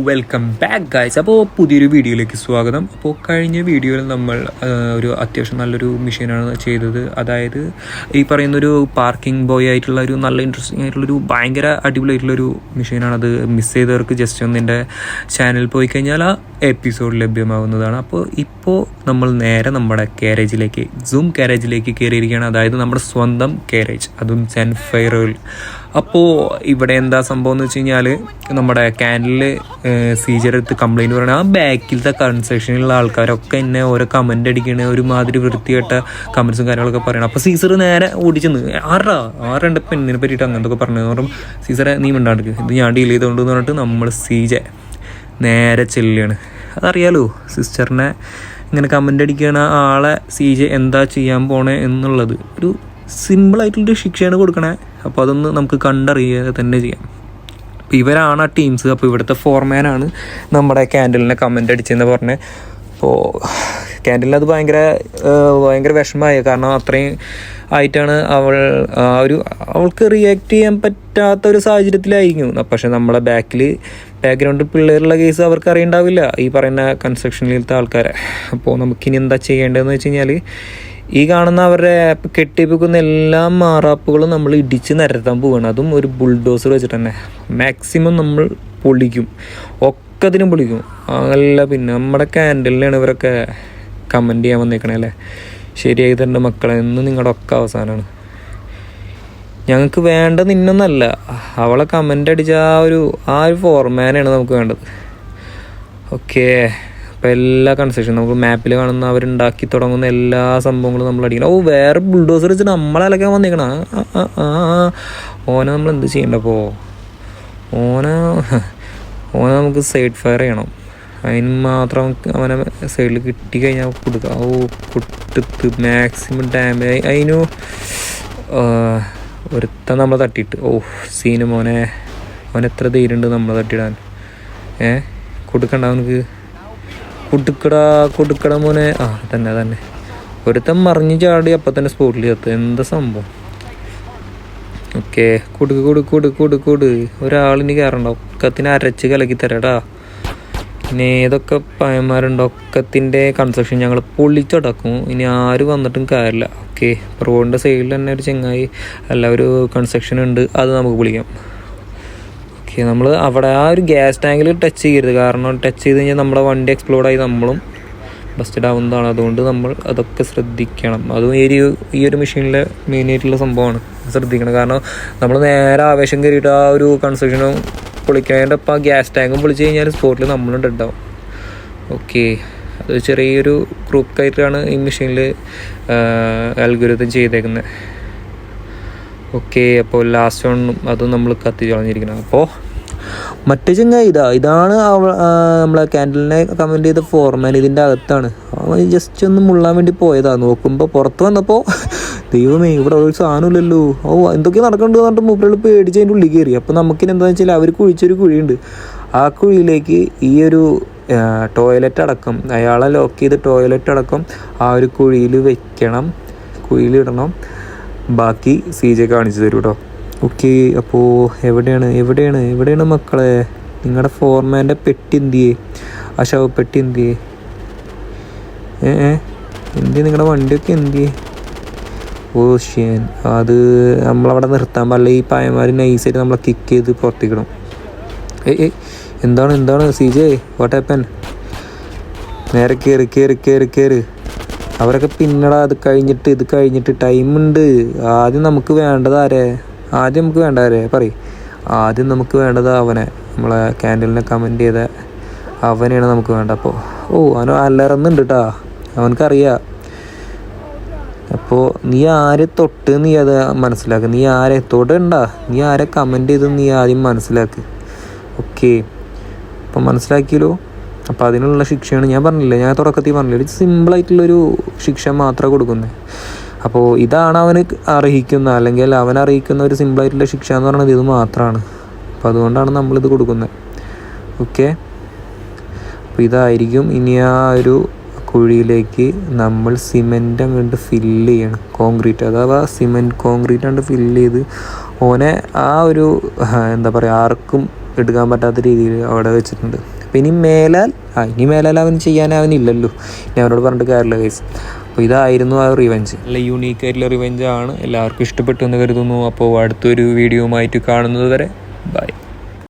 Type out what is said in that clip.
Welcome back guys. അപ്പോൾ പുതിയൊരു വീഡിയോയിലേക്ക് സ്വാഗതം. അപ്പോൾ കഴിഞ്ഞ വീഡിയോയിൽ നമ്മൾ ഒരു അത്യാവശ്യം നല്ലൊരു മെഷീനാണ് ചെയ്തത്. അതായത് ഈ പറയുന്നൊരു പാർക്കിംഗ് ബോയ് ആയിട്ടുള്ള ഒരു നല്ല ഇൻട്രസ്റ്റിംഗ് ആയിട്ടുള്ളൊരു ഭയങ്കര അടിപൊളിയായിട്ടുള്ളൊരു മെഷീനാണത്. മിസ് ചെയ്തവർക്ക് ജസ്റ്റ് ഒന്ന് എൻ്റെ ചാനലിൽ പോയി കഴിഞ്ഞാൽ ആ എപ്പിസോഡ് ലഭ്യമാവുന്നതാണ്. അപ്പോൾ ഇപ്പോൾ നമ്മൾ നേരെ നമ്മുടെ കാരേജിലേക്ക് സൂം കാരേജിലേക്ക് കയറിയിരിക്കുകയാണ്. അതായത് നമ്മുടെ സ്വന്തം കാരേജ്, അതും സെൻഫയറിൽ. അപ്പോൾ ഇവിടെ എന്താ സംഭവം എന്ന് വെച്ച് കഴിഞ്ഞാൽ നമ്മുടെ ക്യാൻഡിൽ സീജർ എടുത്ത് കംപ്ലയിൻറ്റ് പറയണ ആ ബാക്കിലത്തെ കൺസ്ട്രക്ഷനിലുള്ള ആൾക്കാരൊക്കെ എന്നെ ഓരോ കമൻ്റ് അടിക്കണ ഒരുമാതിരി വൃത്തികെട്ട കമൻസും കാര്യങ്ങളൊക്കെ പറയണം. അപ്പോൾ സീസർ നേരെ ഓടിച്ചെന്ന് ആരുടെ പെണ്ണിനെ പറ്റിയിട്ട് അങ്ങനത്തെ പറഞ്ഞതെന്ന് പറയുമ്പോൾ സീസറെ നീ മിണ്ടാണ്ടിരിക്കും, ഇത് ഞാൻ ഡീൽ ചെയ്തുകൊണ്ടെന്ന് പറഞ്ഞിട്ട് നമ്മൾ സീജ നേരെ ചെല്ലുകയാണ്. അതറിയാലോ, സിസ്റ്ററിനെ ഇങ്ങനെ കമൻ്റ് അടിക്കണ ആളെ സീജ എന്താ ചെയ്യാൻ പോണേ എന്നുള്ളത് ഒരു സിമ്പിളായിട്ടുള്ളൊരു ശിക്ഷയാണ് കൊടുക്കണേ. അപ്പോൾ അതൊന്ന് നമുക്ക് കണ്ടറിയുക തന്നെ ചെയ്യാം. അപ്പോൾ ഇവരാണ് ആ ടീംസ്. അപ്പോൾ ഇവിടുത്തെ ഫോർമാനാണ് നമ്മുടെ ക്യാൻഡലിനെ കമൻ്റ് അടിച്ചതെന്ന് പറഞ്ഞത്. അപ്പോൾ ക്യാൻഡലിന് അത് ഭയങ്കര വിഷമമായി. കാരണം അത്രയും ആയിട്ടാണ് അവൾക്ക് റിയാക്ട് ചെയ്യാൻ പറ്റാത്ത ഒരു സാഹചര്യത്തിലായിരിക്കും. പക്ഷെ നമ്മളെ ബാക്ക്ഗ്രൗണ്ടിൽ പിള്ളേരുള്ള കേസ് അവർക്ക് അറിയണ്ടാവില്ല, ഈ പറയുന്ന കൺസ്ട്രക്ഷനിലത്തെ ആൾക്കാരെ. അപ്പോൾ നമുക്കിനി എന്താ ചെയ്യേണ്ടതെന്ന് വെച്ച് കഴിഞ്ഞാൽ ഈ കാണുന്ന അവരുടെ കെട്ടിപ്പിക്കുന്ന എല്ലാ മാറാപ്പുകളും നമ്മൾ ഇടിച്ച് നിരത്താൻ പോവുകയാണ്. അതും ഒരു ബുൾഡോസർ വെച്ചിട്ട് തന്നെ മാക്സിമം നമ്മൾ പൊളിക്കും, ഒക്കത്തിനും പൊളിക്കും. അല്ല പിന്നെ നമ്മുടെ ക്യാൻഡലിനാണ് ഇവരൊക്കെ കമൻറ്റ് ചെയ്യാൻ വന്നേക്കണേ അല്ലേ. ശരിയായി തന്നെ മക്കളെ, എന്ന് നിങ്ങളുടെ ഒക്കെ അവസാനമാണ്. ഞങ്ങൾക്ക് വേണ്ടത് നിന്നൊന്നല്ല, അവളെ കമൻ്റ് അടിച്ച ആ ഒരു ഫോർമാനാണ് നമുക്ക് വേണ്ടത്. ഓക്കേ, അപ്പോൾ എല്ലാ കൺസ്ട്രക്ഷൻ നമുക്ക് മാപ്പിൽ കാണുന്ന അവരുണ്ടാക്കി തുടങ്ങുന്ന എല്ലാ സംഭവങ്ങളും നമ്മൾ അടിക്കണം. വേറെ ബുൾഡോസർ വെച്ചിട്ട് നമ്മളെ അലക്കാൻ വന്നേക്കണം. ഓനെ നമ്മൾ എന്ത് ചെയ്യണ്ടപ്പോൾ ഓനെ നമുക്ക് സൈഡ് ഫയർ ചെയ്യണം. അതിന് മാത്രം അവനെ സൈഡിൽ കിട്ടിക്കഴിഞ്ഞാൽ കൊടുക്കുക. കൊടുത്ത് മാക്സിമം ഡാമേജ് അതിനു ഒരുത്തൻ നമ്മളെ തട്ടിയിട്ട് സീന് മോനെ, അവനെത്ര ധൈര്യമുണ്ട് നമ്മളെ തട്ടിയിടാൻ. കൊടുക്കണ്ട അവനക്ക്, കൊടുക്കട മോനെ. തന്നെ ഒരുത്തൻ മറിഞ്ഞ് ചാടി അപ്പം തന്നെ സ്പോട്ടിൽ ചത്ത്. എന്താ സംഭവം? ഓക്കെ, കൊടുക്ക് ഒരാളിനി കയറണ്ട, ഒക്കത്തിന് അരച്ച് കലക്കി തരാടാ. പിന്നെ ഏതൊക്കെ പയ്യന്മാരുണ്ടോ ഒക്കത്തിൻ്റെ കൺസ്ട്രക്ഷൻ ഞങ്ങൾ പൊളിച്ചടക്കും. ഇനി ആര് വന്നിട്ടും കാര്യമില്ല. ഓക്കെ, റോഡിൻ്റെ സൈഡിൽ തന്നെ ഒരു ചെങ്ങായി ഒരു കൺസ്ട്രക്ഷൻ ഉണ്ട്, അത് നമുക്ക് പൊളിക്കാം. ഓക്കെ, നമ്മൾ അവിടെ ആ ഒരു ഗ്യാസ് ടാങ്കിൽ ടച്ച് ചെയ്യരുത്. കാരണം ടച്ച് ചെയ്ത് കഴിഞ്ഞാൽ നമ്മുടെ വണ്ടി എക്സ്പ്ലോഡായി നമ്മളും ബസ്റ്റഡ് ആവുന്നതാണ്. അതുകൊണ്ട് നമ്മൾ അതൊക്കെ ശ്രദ്ധിക്കണം. അതും ഈ ഒരു മെഷീനിലെ മെയിനായിട്ടുള്ള സംഭവമാണ്, ശ്രദ്ധിക്കണം. കാരണം നമ്മൾ നേരെ ആവേശം കയറിയിട്ട് ആ ഒരു കൺസ്ട്രക്ഷനും പൊളിക്കാനായിട്ട് അപ്പോൾ ആ ഗ്യാസ് ടാങ്കും പൊളിച്ച് കഴിഞ്ഞാൽ സ്പോട്ടിൽ നമ്മളും ഡെഡാവും. ഓക്കെ, അത് ചെറിയൊരു ക്രൂക്കായിട്ടാണ് ഈ മെഷീനിൽ അൽഗോരിതം ചെയ്തേക്കുന്നത്. ഓക്കെ, അപ്പോൾ ലാസ്റ്റ് വണ്ണും അത് നമ്മൾ കത്തിച്ച് കളഞ്ഞിരിക്കണം. അപ്പോൾ മറ്റേ ചങ്ങായി ഇതാണ് നമ്മളെ ക്യാൻഡലിനെ കമൻറ്റ് ചെയ്ത ഫോർമാൻ. ഇതിൻ്റെ അകത്താണ് അവൻ ജസ്റ്റ് ഒന്ന് മുള്ളാൻ വേണ്ടി പോയതാണ്. നോക്കുമ്പോൾ പുറത്ത് വന്നപ്പോൾ ദൈവമേ, ഇവിടെ ഒരു സാധനമില്ലല്ലോ, എന്തൊക്കെയാണ് നടക്കുന്നുണ്ട് പറഞ്ഞിട്ട് മൂപ്പരുകൾ പേടിച്ച് അതിൻ്റെ ഉള്ളിൽ കയറി. അപ്പോൾ നമുക്കിനി എന്താണെന്ന് വെച്ചാൽ അവർ കുഴിച്ചൊരു കുഴിയുണ്ട്. ആ കുഴിയിലേക്ക് ഈ ഒരു ടോയ്ലറ്റ് അടക്കം, അയാളെ ലോക്ക് ചെയ്ത് ടോയ്ലറ്റ് അടക്കം ആ ഒരു കുഴിയിലിടണം. ബാക്കി സീജെ കാണിച്ചു തരൂ കേട്ടോ. ഓക്കെ, അപ്പോൾ എവിടെയാണ് മക്കളെ നിങ്ങളുടെ ഫോർമാൻ്റെ പെട്ടി എന്തിയേ? ആ ശവപ്പെട്ടി എന്തിയേ? എന്തിയേ? നിങ്ങളുടെ വണ്ടിയൊക്കെ എന്തിയേ? അത് നമ്മളവിടെ നിർത്താൻ പാടില്ല. ഈ പായന്മാർ നൈസായിട്ട് നമ്മളെ കിക്ക് ചെയ്ത് പുറത്തേക്കിടും. എന്താണ് സീജെ, വാട്ട് ഹാപ്പൻ? നേരെ കയറി. അവരൊക്കെ പിന്നടാ, ഇത് കഴിഞ്ഞിട്ട് ടൈമുണ്ട്. ആദ്യം നമുക്ക് വേണ്ടത് ആരെ പറയും. ആദ്യം നമുക്ക് വേണ്ടത് അവനെ, നമ്മളെ ക്യാൻഡലിനെ കമൻറ്റ് ചെയ്ത അവനെയാണ് നമുക്ക് വേണ്ട. അപ്പോൾ അവന് അലറുന്നുണ്ട് കേട്ടാ, അവനക്കറിയാം. അപ്പോൾ നീ ആരെ തൊട്ട് നീ അത് മനസ്സിലാക്കുക. നീ ആരെ തൊടണ്ട, നീ ആരെ കമൻറ്റ് ചെയ്ത് നീ ആദ്യം മനസ്സിലാക്ക്. ഓക്കെ, അപ്പം മനസ്സിലാക്കിയല്ലോ. അപ്പോൾ അതിനുള്ള ശിക്ഷയാണ് ഞാൻ പറഞ്ഞില്ലേ, ഞാൻ തുടക്കത്തിൽ പറഞ്ഞില്ലേ, ഒരു സിമ്പിളായിട്ടുള്ളൊരു ശിക്ഷ മാത്രമേ കൊടുക്കുന്നത്. അപ്പോൾ ഇതാണ് അവന് അർഹിക്കുന്ന, അല്ലെങ്കിൽ അവനറിയിക്കുന്ന ഒരു സിമ്പിളായിട്ടുള്ള ശിക്ഷ എന്ന് പറയുന്നത് ഇത് മാത്രമാണ്. അപ്പോൾ അതുകൊണ്ടാണ് നമ്മളിത് കൊടുക്കുന്നത്. ഓക്കെ, അപ്പോൾ ഇതായിരിക്കും ഇനി ആ ഒരു കുഴിയിലേക്ക് നമ്മൾ സിമെൻ്റ് അങ്ങോട്ട് ഫില്ല് ചെയ്യണം. കോൺക്രീറ്റ്, അഥവാ സിമെൻറ്റ് കോൺക്രീറ്റ് അങ്ങോട്ട് ഫില്ല് ചെയ്ത് ഓനെ ആ ഒരു എന്താ പറയുക ആർക്കും എടുക്കാൻ പറ്റാത്ത രീതിയിൽ അവിടെ വെച്ചിട്ടുണ്ട്. അപ്പോൾ ഇനി മേലാൽ അവൻ ചെയ്യാൻ അവനില്ലല്ലോ, ഇനി അവനോട് പറഞ്ഞിട്ട് കാര്യമില്ല ഗൈസ്. അപ്പോൾ ഇതായിരുന്നു ആ റിവെഞ്ച്. നല്ല യൂണീക്ക് ആയിട്ടുള്ള റിവെഞ്ചാണ്, എല്ലാവർക്കും ഇഷ്ടപ്പെട്ടു എന്ന് കരുതുന്നു. അപ്പോൾ അടുത്തൊരു വീഡിയോയുമായിട്ട് കാണുന്നത് വരെ ബൈ.